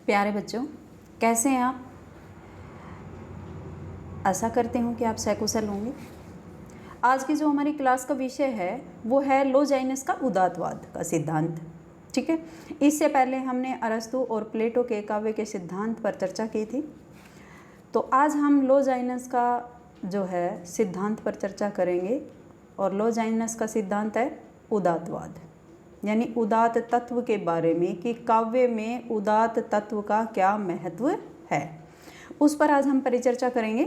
प्यारे बच्चों, कैसे हैं आप? आशा करते हूँ कि आप सकुशल होंगे। आज की जो हमारी क्लास का विषय है वो है लोजाइनस का उदात्तवाद का सिद्धांत। ठीक है, इससे पहले हमने अरस्तु और प्लेटो के काव्य के सिद्धांत पर चर्चा की थी। तो आज हम लोजाइनस का जो है सिद्धांत पर चर्चा करेंगे और लोजाइनस का सिद्धांत है उदात्तवाद, यानी उदात्त तत्व के बारे में कि काव्य में उदात्त तत्व का क्या महत्व है, उस पर आज हम परिचर्चा करेंगे।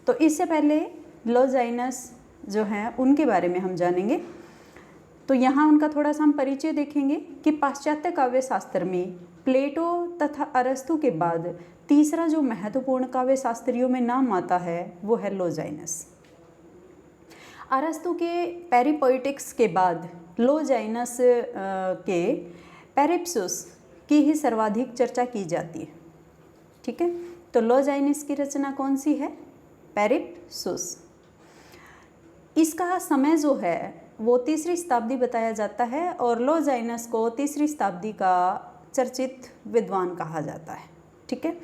तो इससे पहले लोजाइनस जो हैं उनके बारे में हम जानेंगे। तो यहाँ उनका थोड़ा सा हम परिचय देखेंगे कि पाश्चात्य काव्य शास्त्र में प्लेटो तथा अरस्तु के बाद तीसरा जो महत्वपूर्ण काव्य शास्त्रियों में नाम आता है वो है लोजाइनस। अरस्तु के पेरिपोइटिक्स के बाद लोजाइनस के पेरिप्सुस की ही सर्वाधिक चर्चा की जाती है। ठीक है, तो लोजाइनस की रचना कौन सी है? पेरिप्सुस। इसका समय जो है वो तीसरी शताब्दी बताया जाता है और लोजाइनस को तीसरी शताब्दी का चर्चित विद्वान कहा जाता है। ठीक है,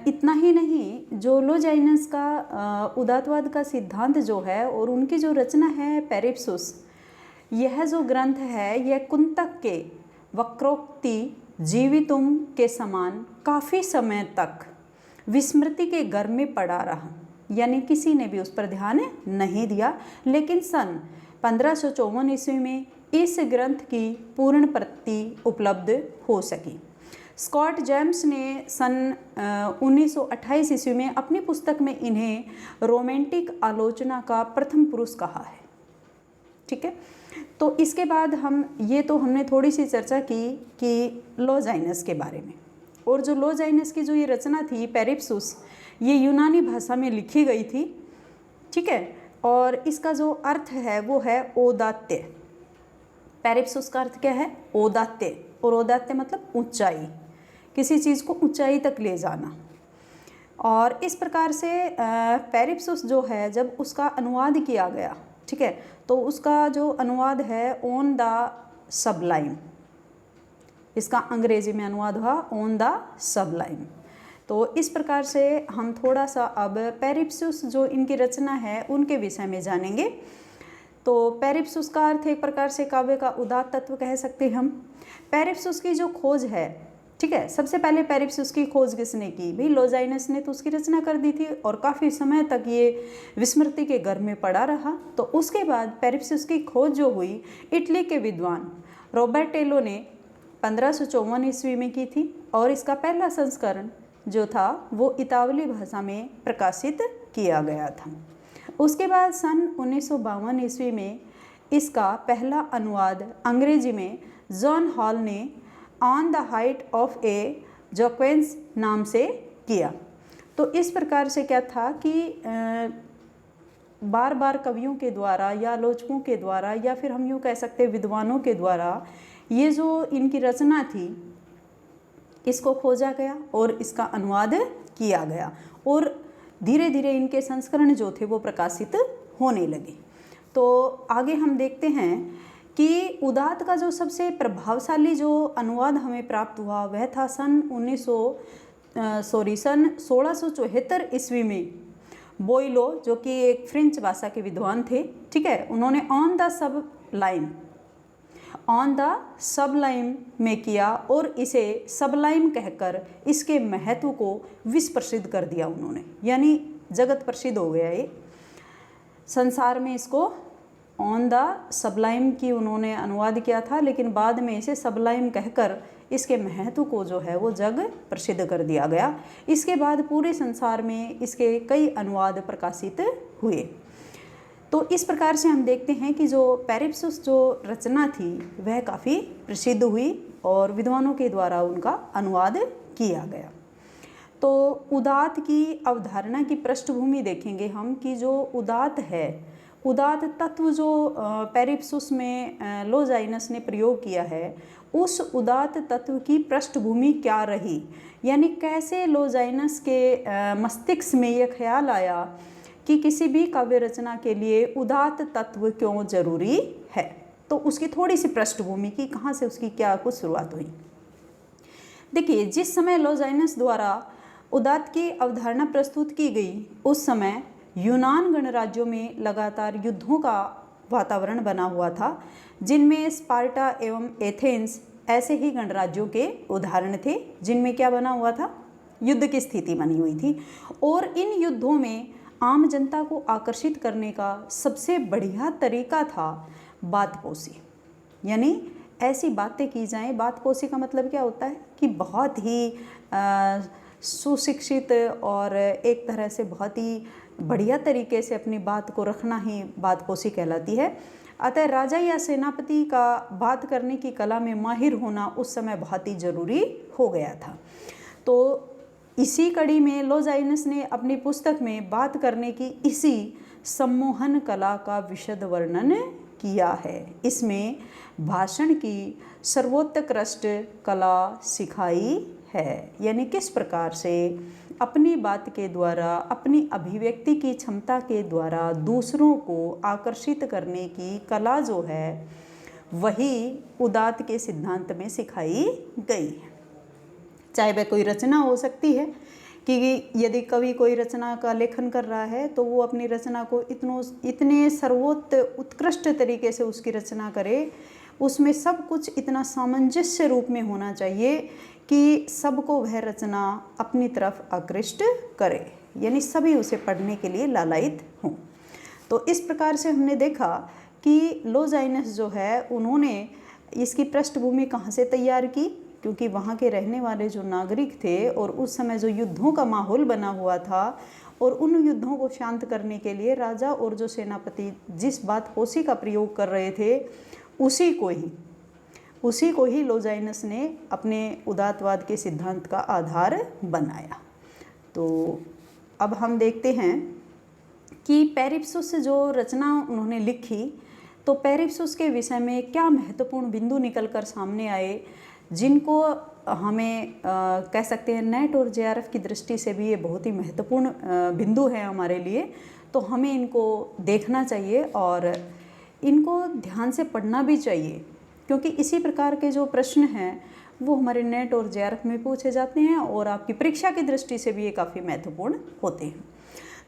इतना ही नहीं, जो लोजाइनस का उदात्तवाद का सिद्धांत जो है और उनकी जो रचना है पेरिप्सुस, यह जो ग्रंथ है यह कुंतक के वक्रोक्ति जीवितुम के समान काफ़ी समय तक विस्मृति के घर में पड़ा रहा, यानी किसी ने भी उस पर ध्यान नहीं दिया। लेकिन सन 1554 ईस्वी में इस ग्रंथ की पूर्ण प्रति उपलब्ध हो सकी। स्कॉट जेम्स ने सन 1928 ईस्वी में अपनी पुस्तक में इन्हें रोमांटिक आलोचना का प्रथम पुरुष कहा है। ठीक है, तो इसके बाद हमने थोड़ी सी चर्चा की कि लोजाइनस के बारे में, और जो लोजाइनस की जो ये रचना थी पेरिप्सुस, ये यूनानी भाषा में लिखी गई थी। ठीक है, और इसका जो अर्थ है वो है औदात्य। पेरिप्सुस का अर्थ क्या है? औदात्य, और औदात्य मतलब ऊंचाई, किसी चीज़ को ऊंचाई तक ले जाना। और इस प्रकार से पेरिप्सुस जो है जब उसका अनुवाद किया गया, ठीक है, तो उसका जो अनुवाद है ऑन द सबलाइम, इसका अंग्रेजी में अनुवाद हुआ ऑन द सबलाइम। तो इस प्रकार से हम थोड़ा सा अब पेरिप्सुस जो इनकी रचना है उनके विषय में जानेंगे। तो पेरिप्सुस का अर्थ एक प्रकार से काव्य का उदात्त तत्व कह सकते हैं हम। पेरिप्सुस की जो खोज है, ठीक है, सबसे पहले पेरिप्सुस की खोज किसने की? भाई लोजाइनस ने तो उसकी रचना कर दी थी और काफ़ी समय तक ये विस्मृति के घर में पड़ा रहा। तो उसके बाद पेरिप्सुस की खोज जो हुई इटली के विद्वान रॉबर्टेलो ने 1554 ईस्वी में की थी, और इसका पहला संस्करण जो था वो इतावली भाषा में प्रकाशित किया गया था। उसके बाद सन 1952 ईस्वी में इसका पहला अनुवाद अंग्रेजी में जॉन हॉल ने ऑन द हाइट ऑफ ए जोक्वेंस नाम से किया। तो इस प्रकार से क्या था कि बार बार कवियों के द्वारा या आलोचकों के द्वारा या फिर हम यूँ कह सकते हैं विद्वानों के द्वारा ये जो इनकी रचना थी इसको खोजा गया और इसका अनुवाद किया गया, और धीरे धीरे इनके संस्करण जो थे वो प्रकाशित होने लगे। तो आगे हम देखते हैं कि उदात्त का जो सबसे प्रभावशाली जो अनुवाद हमें प्राप्त हुआ वह था सन 1674 ईस्वी में बोइलो, जो कि एक फ्रेंच भाषा के विद्वान थे। ठीक है, उन्होंने ऑन द सबलाइम में किया और इसे सबलाइम कहकर इसके महत्व को विश्व प्रसिद्ध कर दिया उन्होंने, यानी जगत प्रसिद्ध हो गया ये संसार में। इसको ऑन द सबलाइम की उन्होंने अनुवाद किया था, लेकिन बाद में इसे सबलाइम कहकर इसके महत्व को जो है वो जग प्रसिद्ध कर दिया गया। इसके बाद पूरे संसार में इसके कई अनुवाद प्रकाशित हुए। तो इस प्रकार से हम देखते हैं कि जो पेरिप्सुस जो रचना थी वह काफ़ी प्रसिद्ध हुई और विद्वानों के द्वारा उनका अनुवाद किया गया। तो उदात्त की अवधारणा की पृष्ठभूमि देखेंगे हम कि जो उदात्त है, उदात्त तत्व जो पेरिप्सुस में लोजाइनस ने प्रयोग किया है, उस उदात्त तत्व की पृष्ठभूमि क्या रही, यानी कैसे लोजाइनस के मस्तिष्क में यह ख्याल आया कि किसी भी काव्य रचना के लिए उदात्त तत्व क्यों जरूरी है। तो उसकी थोड़ी सी पृष्ठभूमि की, कहाँ से उसकी क्या कुछ शुरुआत हुई। देखिए, जिस समय लॉजाइनस द्वारा उदात्त की अवधारणा प्रस्तुत की गई, उस समय यूनान गणराज्यों में लगातार युद्धों का वातावरण बना हुआ था, जिनमें स्पार्टा एवं एथेंस ऐसे ही गणराज्यों के उदाहरण थे जिनमें क्या बना हुआ था, युद्ध की स्थिति बनी हुई थी। और इन युद्धों में आम जनता को आकर्षित करने का सबसे बढ़िया तरीका था बातपोशी, यानी ऐसी बातें की जाएं। बातपोशी का मतलब क्या होता है कि बहुत ही सुशिक्षित और एक तरह से बहुत ही बढ़िया तरीके से अपनी बात को रखना ही बातपोशी कहलाती है। अतः राजा या सेनापति का बात करने की कला में माहिर होना उस समय बहुत ही ज़रूरी हो गया था। तो इसी कड़ी में लॉजाइनस ने अपनी पुस्तक में बात करने की इसी सम्मोहन कला का विशद वर्णन किया है। इसमें भाषण की सर्वोत्कृष्ट कला सिखाई है, यानी किस प्रकार से अपनी बात के द्वारा, अपनी अभिव्यक्ति की क्षमता के द्वारा दूसरों को आकर्षित करने की कला जो है वही उदात्त के सिद्धांत में सिखाई गई है। चाहे वह कोई रचना हो सकती है कि यदि कवि कोई रचना का लेखन कर रहा है तो वो अपनी रचना को इतने उत्कृष्ट तरीके से उसकी रचना करे, उसमें सब कुछ इतना सामंजस्य रूप में होना चाहिए कि सबको वह रचना अपनी तरफ आकृष्ट करे, यानी सभी उसे पढ़ने के लिए लालायित हों। तो इस प्रकार से हमने देखा कि लॉजाइनस जो है उन्होंने इसकी पृष्ठभूमि कहाँ से तैयार की, क्योंकि वहाँ के रहने वाले जो नागरिक थे और उस समय जो युद्धों का माहौल बना हुआ था और उन युद्धों को शांत करने के लिए राजा और जो सेनापति जिस बातपोशी का प्रयोग कर रहे थे उसी को ही लॉजाइनस ने अपने उदात्तवाद के सिद्धांत का आधार बनाया। तो अब हम देखते हैं कि पेरिप्सुस से जो रचना उन्होंने लिखी, तो पेरिप्सुस के विषय में क्या महत्वपूर्ण बिंदु निकल कर सामने आए, जिनको हमें कह सकते हैं नेट और जेआरएफ की दृष्टि से भी ये बहुत ही महत्वपूर्ण बिंदु है हमारे लिए। तो हमें इनको देखना चाहिए और इनको ध्यान से पढ़ना भी चाहिए, क्योंकि इसी प्रकार के जो प्रश्न हैं वो हमारे नेट और जेआरएफ में पूछे जाते हैं और आपकी परीक्षा की दृष्टि से भी ये काफ़ी महत्वपूर्ण होते हैं।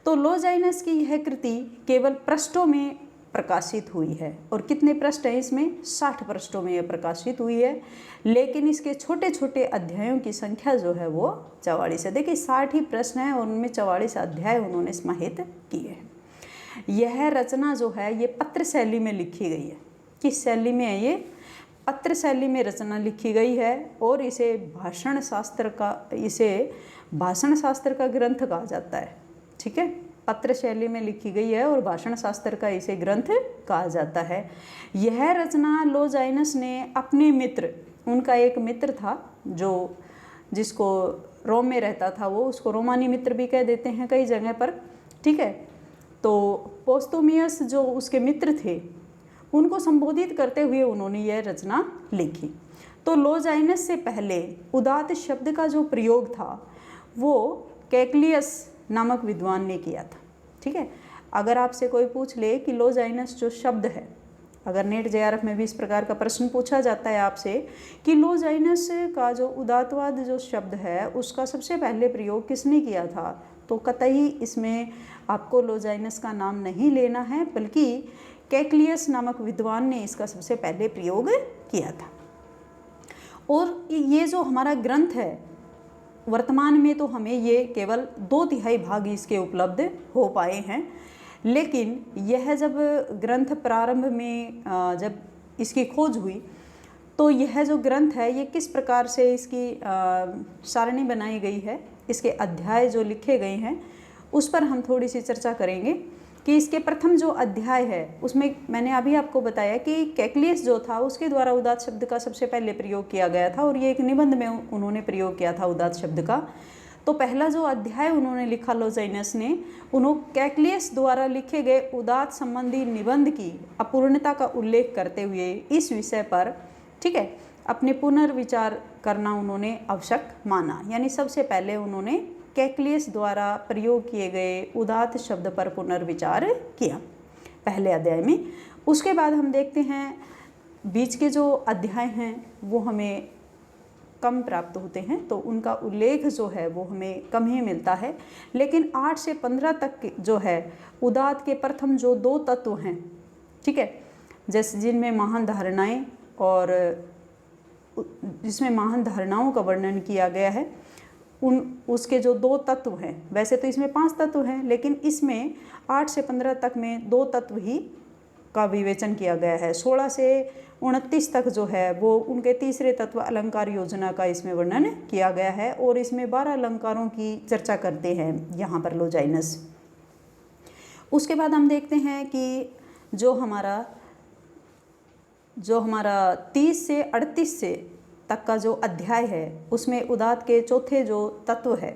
तो लॉजाइनस की यह कृति केवल पृष्ठों में प्रकाशित हुई है, और कितने पृष्ठ हैं इसमें, 60 पृष्ठों में यह प्रकाशित हुई है, लेकिन इसके छोटे छोटे अध्यायों की संख्या जो है वो 44 है। देखिए 60 ही प्रश्न हैं और उनमें 44 अध्याय उन्होंने समाहित किए हैं। यह रचना जो है ये पत्र शैली में लिखी गई है। किस शैली में है ये, पत्र शैली में रचना लिखी गई है, और इसे भाषण शास्त्र का ग्रंथ कहा जाता है। ठीक है, पत्र शैली में लिखी गई है और भाषण शास्त्र का इसे ग्रंथ कहा जाता है। यह रचना लॉजाइनस ने अपने मित्र, उनका एक मित्र था जिसको रोम में रहता था, वो उसको रोमानी मित्र भी कह देते हैं कई जगह पर। ठीक है, तो पोस्तुमियस जो उसके मित्र थे उनको संबोधित करते हुए उन्होंने यह रचना लिखी। तो लॉजाइनस से पहले उदात्त शब्द का जो प्रयोग था वो कैक्लियस नामक विद्वान ने किया था। ठीक है, अगर आपसे कोई पूछ ले कि लॉजाइनस जो शब्द है, अगर नेट जेआरएफ में भी इस प्रकार का प्रश्न पूछा जाता है आपसे कि लॉजाइनस का जो उदात्तवाद जो शब्द है उसका सबसे पहले प्रयोग किसने किया था, तो कतई इसमें आपको लॉजाइनस का नाम नहीं लेना है, बल्कि कैक्लियस नामक विद्वान ने इसका सबसे पहले प्रयोग किया था। और ये जो हमारा ग्रंथ है वर्तमान में तो हमें ये केवल 2/3 भाग इसके उपलब्ध हो पाए हैं, लेकिन यह जब ग्रंथ प्रारंभ में जब इसकी खोज हुई तो यह जो ग्रंथ है ये किस प्रकार से इसकी सारणी बनाई गई है, इसके अध्याय जो लिखे गए हैं उस पर हम थोड़ी सी चर्चा करेंगे। कि इसके प्रथम जो अध्याय है उसमें मैंने अभी आपको बताया कि कैक्लियस जो था उसके द्वारा उदात्त शब्द का सबसे पहले प्रयोग किया गया था, और ये एक निबंध में उन्होंने प्रयोग किया था उदात्त शब्द का। तो पहला जो अध्याय उन्होंने लिखा लॉजाइनस ने, उन्होंने कैक्लियस द्वारा लिखे गए उदात्त संबंधी निबंध की अपूर्णता का उल्लेख करते हुए इस विषय पर, ठीक है, अपने पुनर्विचार करना उन्होंने आवश्यक माना। यानी सबसे पहले उन्होंने कैक्लियस द्वारा प्रयोग किए गए उदात्त शब्द पर पुनर्विचार किया पहले अध्याय में। उसके बाद हम देखते हैं बीच के जो अध्याय हैं वो हमें कम प्राप्त होते हैं, तो उनका उल्लेख जो है वो हमें कम ही मिलता है। लेकिन 8 से 15 तक जो है उदात्त के प्रथम जो 2 तत्व हैं, ठीक है, जैसे जिनमें महान धारणाएं और जिसमें महान धारणाओं का वर्णन किया गया है, उसके जो 2 तत्व हैं, वैसे तो इसमें 5 तत्व हैं, लेकिन इसमें 8 से 15 तक में 2 तत्व ही का विवेचन किया गया है। 16 से 29 तक जो है वो उनके तीसरे तत्व अलंकार योजना का इसमें वर्णन किया गया है, और इसमें 12 अलंकारों की चर्चा करते हैं यहाँ पर लोजाइनस। उसके बाद हम देखते हैं कि जो हमारा 30 से 38 से तक का जो अध्याय है उसमें उदात्त के चौथे जो तत्व है,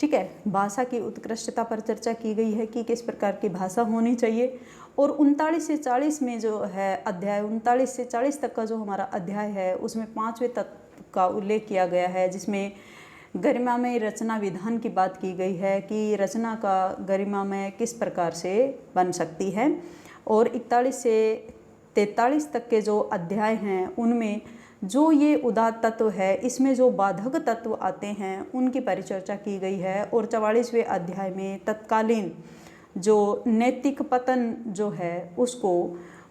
ठीक है, भाषा की उत्कृष्टता पर चर्चा की गई है कि किस प्रकार की भाषा होनी चाहिए। और 39 से 40 में जो है अध्याय, 39 से 40 तक का जो हमारा अध्याय है उसमें 5वें तत्व का उल्लेख किया गया है, जिसमें गरिमामय रचना विधान की बात की गई है कि रचना का गरिमामय किस प्रकार से बन सकती है। और 41 से 43 तक के जो अध्याय हैं उनमें जो ये उदात्त तत्व है, इसमें जो बाधक तत्व आते हैं उनकी परिचर्चा की गई है। और 44वें अध्याय में तत्कालीन जो नैतिक पतन जो है उसको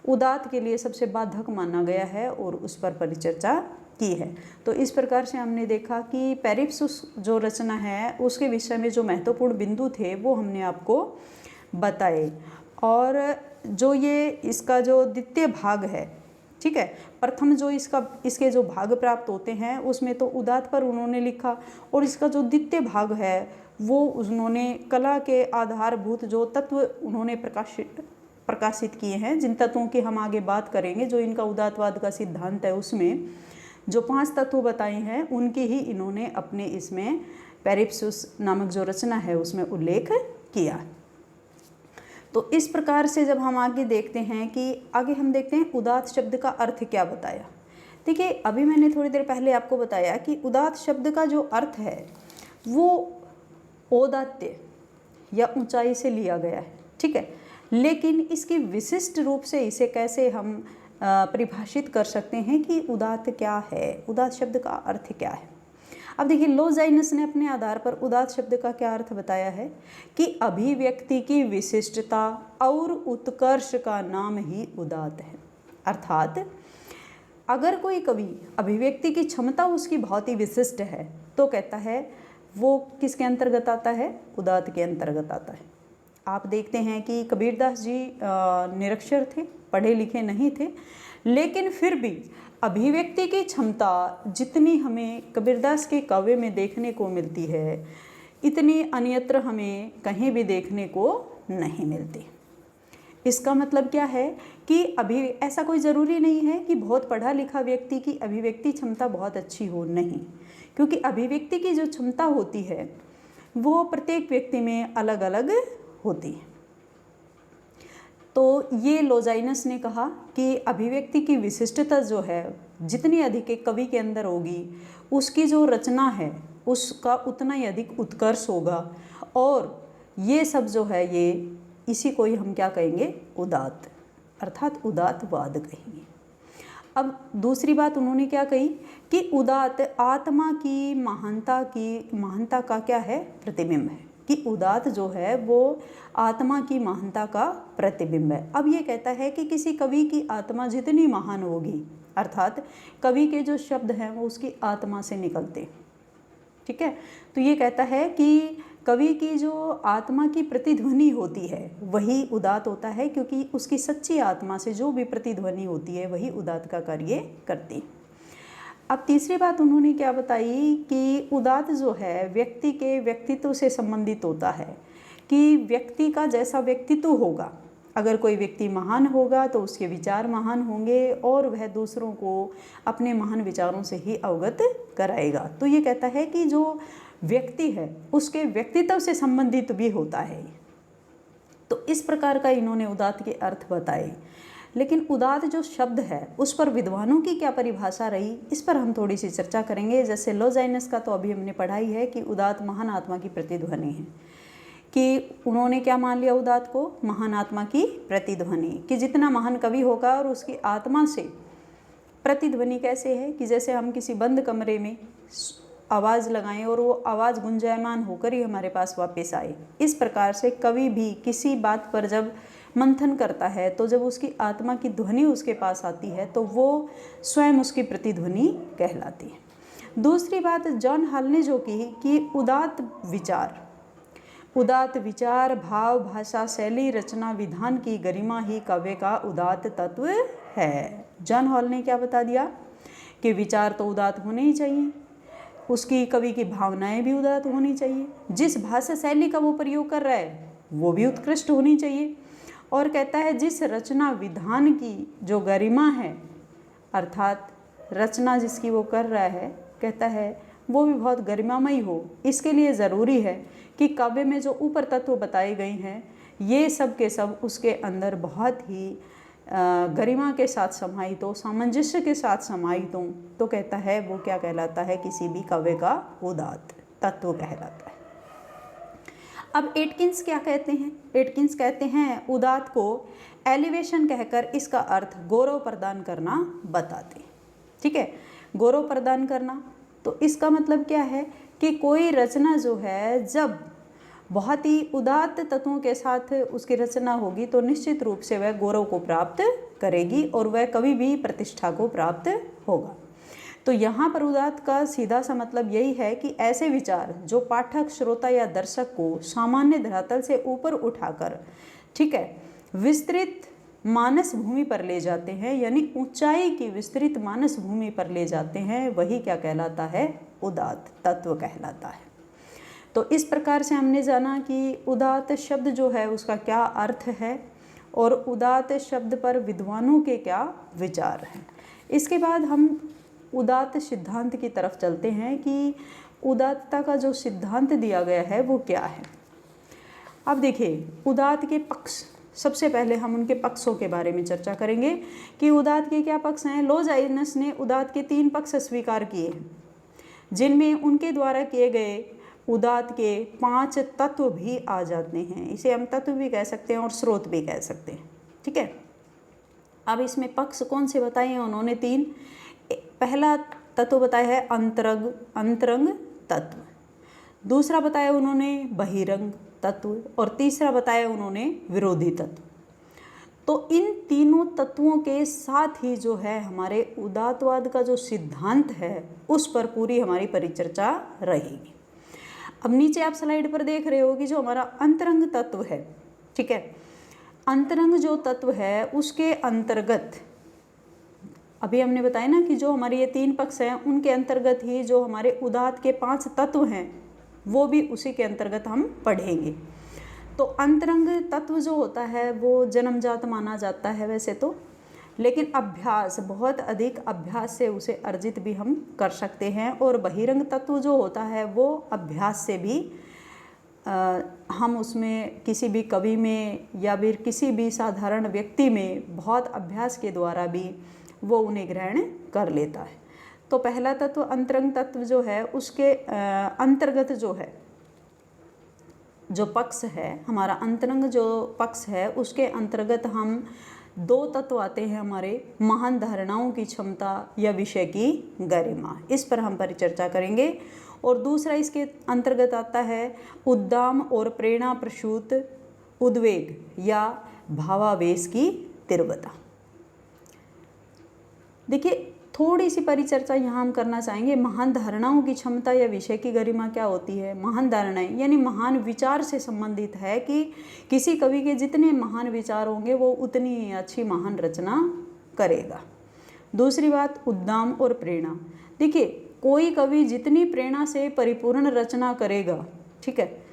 उदात्त के लिए सबसे बाधक माना गया है और उस पर परिचर्चा की है। तो इस प्रकार से हमने देखा कि पेरिप्सुस जो रचना है उसके विषय में जो महत्वपूर्ण बिंदु थे वो हमने आपको बताए। और जो ये इसका जो द्वितीय भाग है, ठीक है, प्रथम जो इसके जो भाग प्राप्त होते हैं उसमें तो उदात्त पर उन्होंने लिखा, और इसका जो द्वितीय भाग है वो उन्होंने कला के आधारभूत जो तत्व उन्होंने प्रकाशित किए हैं, जिन तत्वों की हम आगे बात करेंगे, जो इनका उदात्तवाद का सिद्धांत है उसमें जो 5 तत्व बताए हैं उनकी ही इन्होंने अपने इसमें पेरिप्सुस नामक जो रचना है उसमें उल्लेख किया। तो इस प्रकार से जब हम आगे देखते हैं कि आगे हम देखते हैं उदात्त शब्द का अर्थ क्या बताया। देखिए, अभी मैंने थोड़ी देर पहले आपको बताया कि उदात्त शब्द का जो अर्थ है वो औदात्य या ऊंचाई से लिया गया है, ठीक है, लेकिन इसकी विशिष्ट रूप से इसे कैसे हम परिभाषित कर सकते हैं कि उदात्त क्या है, उदात्त शब्द का अर्थ क्या है। अब देखिए, लोजाइनस ने अपने आधार पर उदात्त शब्द का क्या अर्थ बताया है कि अभिव्यक्ति की विशिष्टता और उत्कर्ष का नाम ही उदात्त है। अर्थात अगर कोई कवि अभिव्यक्ति की क्षमता उसकी बहुत ही विशिष्ट है तो कहता है वो किसके अंतर्गत आता है, उदात्त के अंतर्गत आता है। आप देखते हैं कि कबीरदास जी निरक्षर थे, पढ़े लिखे नहीं थे, लेकिन फिर भी अभिव्यक्ति की क्षमता जितनी हमें कबीरदास के काव्य में देखने को मिलती है इतनी अन्यत्र हमें कहीं भी देखने को नहीं मिलती। इसका मतलब क्या है कि ऐसा कोई ज़रूरी नहीं है कि बहुत पढ़ा लिखा व्यक्ति की अभिव्यक्ति क्षमता बहुत अच्छी हो, नहीं, क्योंकि अभिव्यक्ति की जो क्षमता होती है वो प्रत्येक व्यक्ति में अलग अलग होती है। तो ये लोजाइनस ने कहा कि अभिव्यक्ति की विशिष्टता जो है जितनी अधिक एक कवि के अंदर होगी उसकी जो रचना है उसका उतना ही अधिक उत्कर्ष होगा, और ये सब जो है ये इसी को ही हम क्या कहेंगे, उदात्त, अर्थात उदात्तवाद कहेंगे। अब दूसरी बात उन्होंने क्या कही कि उदात्त आत्मा की महानता का क्या है, प्रतिबिंब है, कि उदात्त जो है वो आत्मा की महानता का प्रतिबिंब है। अब ये कहता है कि किसी कवि की आत्मा जितनी महान होगी, अर्थात कवि के जो शब्द हैं वो उसकी आत्मा से निकलते, ठीक है, तो ये कहता है कि कवि की जो आत्मा की प्रतिध्वनि होती है वही उदात्त होता है, क्योंकि उसकी सच्ची आत्मा से जो भी प्रतिध्वनि होती है वही उदात्त का कार्य करती है। अब तीसरी बात उन्होंने क्या बताई कि उदात्त जो है व्यक्ति के व्यक्तित्व से संबंधित होता है, कि व्यक्ति का जैसा व्यक्तित्व होगा, अगर कोई व्यक्ति महान होगा तो उसके विचार महान होंगे और वह दूसरों को अपने महान विचारों से ही अवगत कराएगा। तो ये कहता है कि जो व्यक्ति है उसके व्यक्तित्व से संबंधित भी होता है। तो इस प्रकार का इन्होंने उदात्त के अर्थ बताए। लेकिन उदात्त जो शब्द है उस पर विद्वानों की क्या परिभाषा रही, इस पर हम थोड़ी सी चर्चा करेंगे। जैसे लोजाइनस का तो अभी हमने पढ़ाई है कि उदात्त महान आत्मा की प्रतिध्वनि है, कि उन्होंने क्या मान लिया उदात्त को, महान आत्मा की प्रतिध्वनि, कि जितना महान कवि होगा और उसकी आत्मा से प्रतिध्वनि कैसे है कि जैसे हम किसी बंद कमरे में आवाज़ लगाएं और वो आवाज़ गुंजायमान होकर ही हमारे पास वापस आए। इस प्रकार से कवि भी किसी बात पर जब मंथन करता है तो जब उसकी आत्मा की ध्वनि उसके पास आती है तो वो स्वयं उसकी प्रतिध्वनि कहलाती है। दूसरी बात जॉन हॉल ने जो की कि उदात्त विचार भाव भाषा शैली रचना विधान की गरिमा ही काव्य का उदात्त तत्व है। जॉन हॉल ने क्या बता दिया कि विचार तो उदात्त होने ही चाहिए, उसकी कवि की भावनाएं भी उदात्त होनी चाहिए, जिस भाषा शैली का वो प्रयोग कर रहा है वो भी उत्कृष्ट होनी चाहिए, और कहता है जिस रचना विधान की जो गरिमा है अर्थात रचना जिसकी वो कर रहा है, कहता है वो भी बहुत गरिमामयी हो। इसके लिए ज़रूरी है कि काव्य में जो ऊपर तत्व बताए गए हैं ये सब के सब उसके अंदर बहुत ही गरिमा के साथ समाहित हो, सामंजस्य के साथ समाहित हो, तो कहता है वो क्या कहलाता है, किसी भी काव्य का उदात्त तत्व कहलाता है। अब एटकिंस क्या कहते हैं? एटकिंस कहते हैं उदात्त को एलिवेशन कहकर इसका अर्थ गौरव प्रदान करना बताते हैं। ठीक है, गौरव प्रदान करना, तो इसका मतलब क्या है कि कोई रचना जो है जब बहुत ही उदात्त तत्वों के साथ उसकी रचना होगी तो निश्चित रूप से वह गौरव को प्राप्त करेगी और वह कभी भी प्रतिष्ठा को प्राप्त होगा। तो यहाँ पर उदात्त का सीधा सा मतलब यही है कि ऐसे विचार जो पाठक श्रोता या दर्शक को सामान्य धरातल से ऊपर उठाकर, ठीक है, विस्तृत मानस भूमि पर ले जाते हैं, यानी ऊंचाई की विस्तृत मानस भूमि पर ले जाते हैं, वही क्या कहलाता है, उदात्त तत्व कहलाता है। तो इस प्रकार से हमने जाना कि उदात्त शब्द जो है उसका क्या अर्थ है और उदात्त शब्द पर विद्वानों के क्या विचार हैं। इसके बाद हम उदात्त सिद्धांत की तरफ चलते हैं कि उदात्तता का जो सिद्धांत दिया गया है वो क्या है। अब देखिए उदात्त के पक्ष, सबसे पहले हम उनके पक्षों के बारे में चर्चा करेंगे कि उदात्त के क्या पक्ष हैं। लॉजाइनस ने उदात्त के 3 पक्ष स्वीकार किए हैं, जिनमें उनके द्वारा किए गए उदात्त के 5 तत्व भी आ जाते हैं। इसे हम तत्व भी कह सकते हैं और स्रोत भी कह सकते हैं। ठीक है, अब इसमें पक्ष कौन से बताए हैं उन्होंने? 3। पहला तत्व बताया है अंतरंग तत्व, दूसरा बताया उन्होंने बहिरंग तत्व और तीसरा बताया उन्होंने विरोधी तत्व। तो इन तीनों तत्वों के साथ ही जो है हमारे उदात्तवाद का जो सिद्धांत है उस पर पूरी हमारी परिचर्चा रहेगी। अब नीचे आप स्लाइड पर देख रहे हो कि जो हमारा अंतरंग तत्व है, ठीक है, अंतरंग जो तत्व है उसके अंतर्गत अभी हमने बताया ना कि जो हमारे ये 3 पक्ष हैं उनके अंतर्गत ही जो हमारे उदात्त के 5 तत्व हैं वो भी उसी के अंतर्गत हम पढ़ेंगे। तो अंतरंग तत्व जो होता है वो जन्मजात माना जाता है वैसे तो, लेकिन अभ्यास, बहुत अधिक अभ्यास से उसे अर्जित भी हम कर सकते हैं। और बहिरंग तत्व जो होता है वो अभ्यास से भी हम उसमें किसी भी कवि में या फिर किसी भी साधारण व्यक्ति में बहुत अभ्यास के द्वारा भी वो उन्हें ग्रहण कर लेता है। तो पहला तत्व अंतरंग तत्व जो है उसके अंतर्गत जो है जो पक्ष है हमारा अंतरंग जो पक्ष है उसके अंतर्गत हम 2 तत्व आते हैं हमारे, महान धारणाओं की क्षमता या विषय की गरिमा, इस पर हम परिचर्चा करेंगे। और दूसरा इसके अंतर्गत आता है उद्दाम और प्रेरणा प्रसूत उद्वेग या भावावेश की तीव्रता। देखिए थोड़ी सी परिचर्चा यहाँ हम करना चाहेंगे। महान धारणाओं की क्षमता या विषय की गरिमा क्या होती है? महान धारणाएं यानी महान विचार से संबंधित है कि किसी कवि के जितने महान विचार होंगे वो उतनी अच्छी महान रचना करेगा। दूसरी बात उद्दाम और प्रेरणा। देखिए कोई कवि जितनी प्रेरणा से परिपूर्ण रचना करेगा, ठीक है,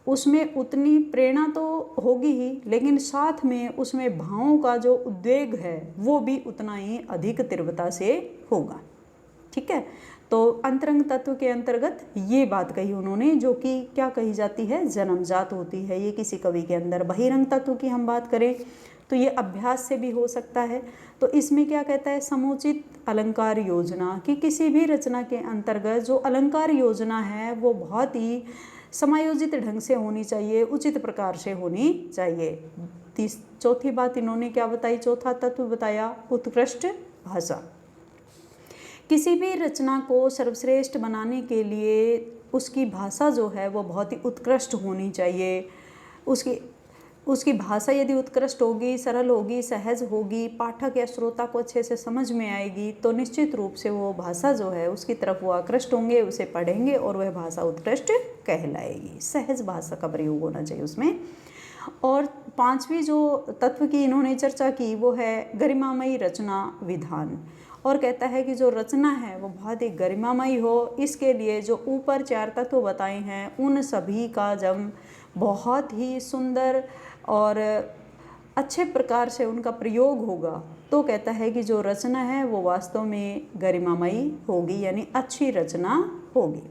उसमें उतनी प्रेरणा तो होगी ही, लेकिन साथ में उसमें भावों का जो उद्वेग है वो भी उतना ही अधिक तीव्रता से होगा। ठीक है, तो अंतरंग तत्व के अंतर्गत ये बात कही उन्होंने, जो कि क्या कही जाती है, जन्मजात होती है ये किसी कवि के अंदर। बहिरंग तत्व की हम बात करें तो ये अभ्यास से भी हो सकता है। तो इसमें क्या कहता है, समुचित अलंकार योजना, कि किसी भी रचना के अंतर्गत जो अलंकार योजना है वो बहुत ही समायोजित ढंग से होनी चाहिए, उचित प्रकार से होनी चाहिए। चौथी बात इन्होंने क्या बताई, चौथा तत्व बताया उत्कृष्ट भाषा। किसी भी रचना को सर्वश्रेष्ठ बनाने के लिए उसकी भाषा जो है वो बहुत ही उत्कृष्ट होनी चाहिए। उसकी भाषा यदि उत्कृष्ट होगी, सरल होगी, सहज होगी, पाठक या श्रोता को अच्छे से समझ में आएगी, तो निश्चित रूप से वो भाषा जो है उसकी तरफ वो आकृष्ट होंगे, उसे पढ़ेंगे और वह भाषा उत्कृष्ट कहलाएगी। सहज भाषा का प्रयोग होना चाहिए उसमें। और पांचवी जो तत्व की इन्होंने चर्चा की वो है गरिमामयी रचना विधान। और कहता है कि जो रचना है वो बहुत ही गरिमामयी हो, इसके लिए जो ऊपर 4 तत्व बताए हैं उन सभी का जब बहुत ही सुंदर और अच्छे प्रकार से उनका प्रयोग होगा तो कहता है कि जो रचना है वो वास्तव में गरिमामयी होगी, यानी अच्छी रचना होगी।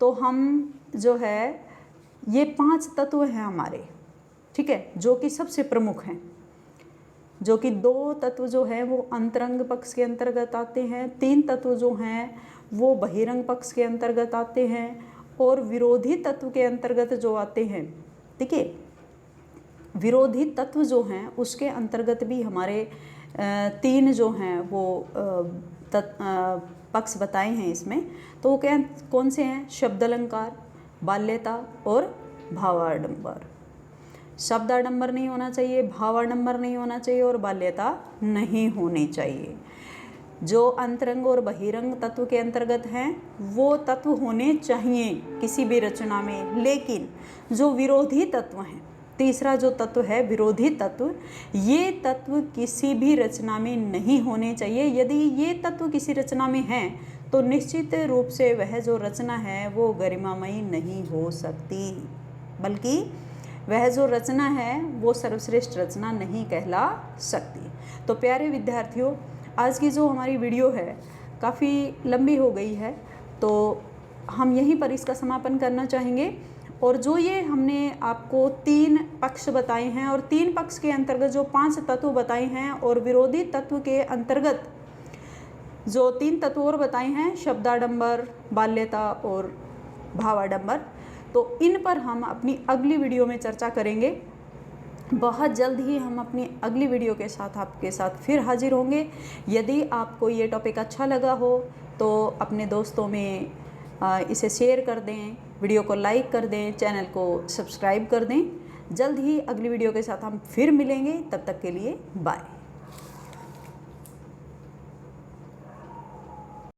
तो हम जो है ये 5 तत्व हैं हमारे, ठीक है, जो कि सबसे प्रमुख हैं, जो कि 2 तत्व जो हैं वो अंतरंग पक्ष के अंतर्गत आते हैं, 3 तत्व जो हैं वो बहिरंग पक्ष के अंतर्गत आते हैं और विरोधी तत्व के अंतर्गत जो आते हैं, ठीक है, विरोधी तत्व जो हैं उसके अंतर्गत भी हमारे 3 जो हैं वो पक्ष बताए हैं इसमें। तो वो क्या कौन से हैं, शब्द अलंकार, बाल्यता और भावाडंबर। शब्दाडंबर नहीं होना चाहिए, भावाडंबर नहीं होना चाहिए और बाल्यता नहीं होनी चाहिए। जो अंतरंग और बहिरंग तत्व के अंतर्गत हैं वो तत्व होने चाहिए किसी भी रचना में, लेकिन जो विरोधी तत्व हैं, तीसरा जो तत्व है विरोधी तत्व, ये तत्व किसी भी रचना में नहीं होने चाहिए। यदि ये तत्व किसी रचना में हैं तो निश्चित रूप से वह जो रचना है वो गरिमामयी नहीं हो सकती, बल्कि वह जो रचना है वो सर्वश्रेष्ठ रचना नहीं कहला सकती। तो प्यारे विद्यार्थियों, आज की जो हमारी वीडियो है काफ़ी लंबी हो गई है, तो हम यहीं पर इसका समापन करना चाहेंगे। और जो ये हमने आपको 3 पक्ष बताए हैं और 3 पक्ष के अंतर्गत जो 5 तत्व बताए हैं और विरोधी तत्व के अंतर्गत जो 3 तत्व और बताए हैं, शब्दाडंबर, बाल्यता और भावाडंबर, तो इन पर हम अपनी अगली वीडियो में चर्चा करेंगे। बहुत जल्द ही हम अपनी अगली वीडियो के साथ आपके साथ फिर हाजिर होंगे। यदि आपको ये टॉपिक अच्छा लगा हो तो अपने दोस्तों में इसे शेयर कर दें, वीडियो को लाइक कर दें, चैनल को सब्सक्राइब कर दें। जल्द ही अगली वीडियो के साथ हम फिर मिलेंगे, तब तक के लिए बाय।